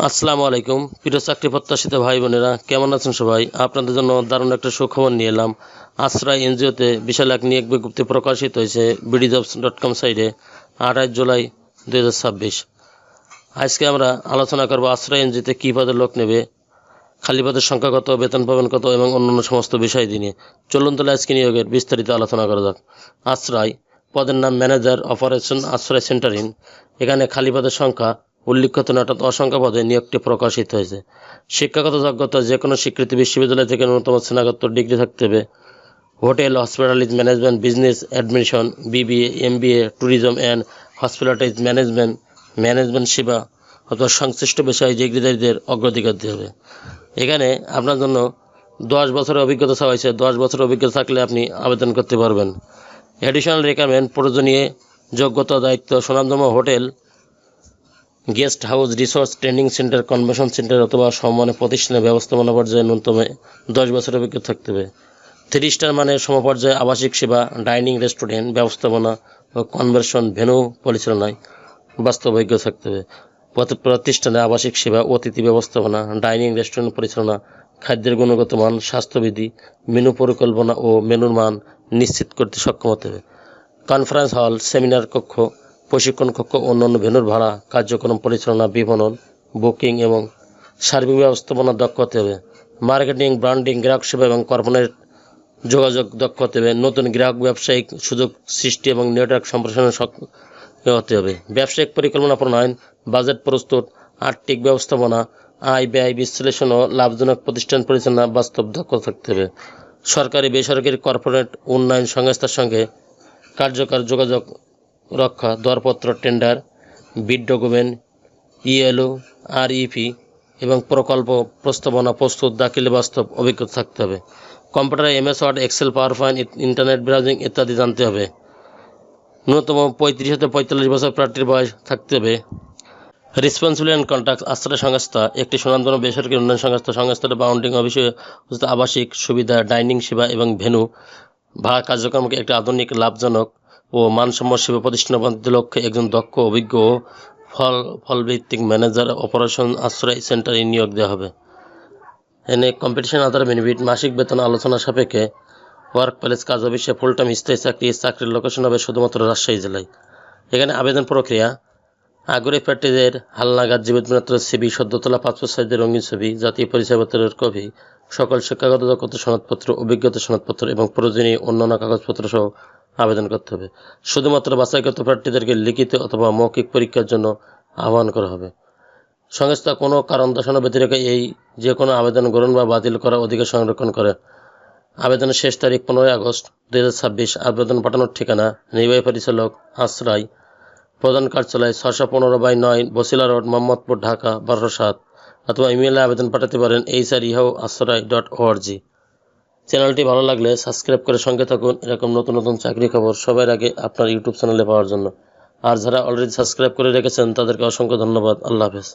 আসসালামু আলাইকুম প্রিয় চাকরি প্রত্যাশিত ভাই বোনেরা, কেমন আছেন সবাই? আপনাদের জন্য দারুণ একটা সুখবর নিয়ে এলাম। আশ্রয় এনজিওতে বিশাল এক নিয়োগ বিজ্ঞপ্তি প্রকাশিত হয়েছে bdjobs.com সাইটে 28 জুলাই 2026। আজকে আমরা আলোচনা করব আশ্রয় এনজিওতে কী পদে লোক নেবে, খালি পদের সংখ্যা কত, বেতন পাবেন কত এবং অন্যান্য সমস্ত বিষয় নিয়ে। চলুন তাহলে আজকে নিয়োগের বিস্তারিত আলোচনা করা যাক। আশ্রয় পদের নাম ম্যানেজার অপারেশন আশ্রয় সেন্টারিং। এখানে খালি পদের সংখ্যা উল্লিখিত নয়, অর্থাৎ অসংখ্য পদে নিয়োগটি প্রকাশিত হয়েছে। শিক্ষাগত যোগ্যতা যে কোনো স্বীকৃত বিশ্ববিদ্যালয় থেকে ন্যূনতম স্নাতকোত্তর ডিগ্রি থাকতে হবে। Hotel, hospitality management, business administration, BBA, MBA, tourism and hospitality management সেবা অথবা সংশ্লিষ্ট বিষয়ে ডিগ্রিধারীদের অগ্রাধিকার দেওয়া হবে। এখানে আপনার জন্য 10 বছরের অভিজ্ঞতা চাওয়া হয়েছে। 10 বছরের অভিজ্ঞতা থাকলে আপনি আবেদন করতে পারবেন। অ্যাডিশনাল রিকোয়ারমেন্ট, প্রয়োজনীয় যোগ্যতা, দায়িত্ব: সুনামধন্য hotel, guest house, resource training centre, convention centre অথবা সমমানের প্রতিষ্ঠানের ব্যবস্থাপনা পর্যায়ে ন্যূনতম 10 বছরের অভিজ্ঞতা থাকতে হবে। 3 স্টার মানের সমপর্যায়ে আবাসিক সেবা, ডাইনিং, রেস্টুরেন্ট ব্যবস্থাপনা ও কনভেনশন ভেন্যু পরিচালনায় বাস্তব অভিজ্ঞতা থাকতে হবে। প্রতিষ্ঠানে আবাসিক সেবা, অতিথি ব্যবস্থাপনা, ডাইনিং, রেস্টুরেন্ট পরিচালনা, খাদ্যের গুণগত মান, স্বাস্থ্যবিধি, মেনু পরিকল্পনা ও মেনুর মান নিশ্চিত করতে সক্ষম হতে হবে। কনফারেন্স হল, সেমিনার কক্ষ, প্রশিক্ষণ কক্ষ, অন্যান্য ভেন্যুর ভাড়া, কার্যক্রম পরিচালনা, বিপণন, বুকিং এবং সার্বিক ব্যবস্থাপনা দক্ষ হতে হবে। মার্কেটিং, ব্র্যান্ডিং, গ্রাহক সেবা এবং কর্পোরেট যোগাযোগ দক্ষ হতে হবে। নতুন গ্রাহক ব্যবসায়িক সুযোগ সৃষ্টি এবং নেটওয়ার্ক সম্প্রসারণে সক্ষম হতে হবে। ব্যবসায়িক পরিকল্পনা প্রণয়ন, বাজেট প্রস্তুত, আর্থিক ব্যবস্থাপনা, আয় ব্যয় বিশ্লেষণ ও লাভজনক প্রতিষ্ঠান পরিচালনা বাস্তব দক্ষ থাকতে হবে। সরকারি, বেসরকারি, কর্পোরেট উন্নয়ন সংস্থার সঙ্গে কার্যকর যোগাযোগ রক্ষা, দরপত্র, টেন্ডার, বিড ডকুমেন্ট, ইএলও, আরইপি এবং প্রকল্প প্রস্তাবনা প্রস্তুত দাখিলে বাস্তব অভিজ্ঞতা থাকতে হবে। কম্পিউটারে MS Word, Excel, PowerPoint, internet browsing ইত্যাদি জানতে হবে। ন্যূনতম 35 থেকে 45 বছর প্রার্থীর বয়স থাকতে হবে। রেসপন্সিবিলিটি অ্যান্ড কন্ট্রাক্ট: আশ্রয় সংস্থা একটি সুনামধন্য বেসরকারি উন্নয়ন সংস্থা। সংস্থার বাউন্ডিং অফিসে আবাসিক সুবিধা, ডাইনিং সেবা এবং ভেন্যু ভাড়া কার্যক্রমকে একটি আধুনিক, লাভজনক ও মানসম্মত সেবা প্রতিষ্ঠান বানাতে লক্ষ্যে একজন দক্ষ, অভিজ্ঞ ও ফলভিত্তিক ম্যানেজার অপারেশন আশ্রয় সেন্টারে নিয়োগ দেওয়া হবে। এনে কম্পিটিশন আধার বেনিফিট: মাসিক বেতন আলোচনা সাপেক্ষে। ওয়ার্ক প্লেস: কাজ অফিসে, ফুল টাইম স্থায়ী চাকরি। চাকরির লোকেশন হবে শুধুমাত্র রাজশাহী জেলায়। এখানে আবেদন প্রক্রিয়া: আগ্রহী প্রার্থীদের হালনাগাদ জীবনযাত্রা, সিবি, সদ্য তোলা পাসপোর্ট সাইজের রঙিন ছবি, জাতীয় পরিচয়পত্রের কপি, সকল শিক্ষাগত যোগ্যতা সনদপত্র, অভিজ্ঞতা সনদপত্র এবং প্রয়োজনীয় অন্যান্য কাগজপত্র সহ আবেদন করতে হবে। শুধুমাত্র বাছাইকৃত প্রার্থীদেরকে লিখিত অথবা মৌখিক পরীক্ষার জন্য আহ্বান করা হবে। সংস্থা কোনো কারণ দর্শানো ব্যতিরেকে এই যে কোনো আবেদন গ্রহণ বা বাতিল করার অধিকার সংরক্ষণ করে। আবেদনের শেষ তারিখ 15 আগস্ট 2026। আবেদন পাঠানোর ঠিকানা: নির্বাহী পরিচালক, আশ্রয়, প্রধান কার্যালয়, 615/9, বসিলা রোড, মোহাম্মদপুর, ঢাকা 1207, অথবা ইমেইলে আবেদন পাঠাতে পারেন hr@asrai.org। চ্যানেলটি ভালো লাগলে সাবস্ক্রাইব করে সঙ্গে থাকুন এরকম নতুন নতুন চাকরি খবর সবার আগে আপনার ইউটিউব চ্যানেলে পাওয়ার জন্য। আর যারা অলরেডি সাবস্ক্রাইব করে রেখেছেন তাদেরকে অসংখ্য ধন্যবাদ। আল্লাহ হাফেজ।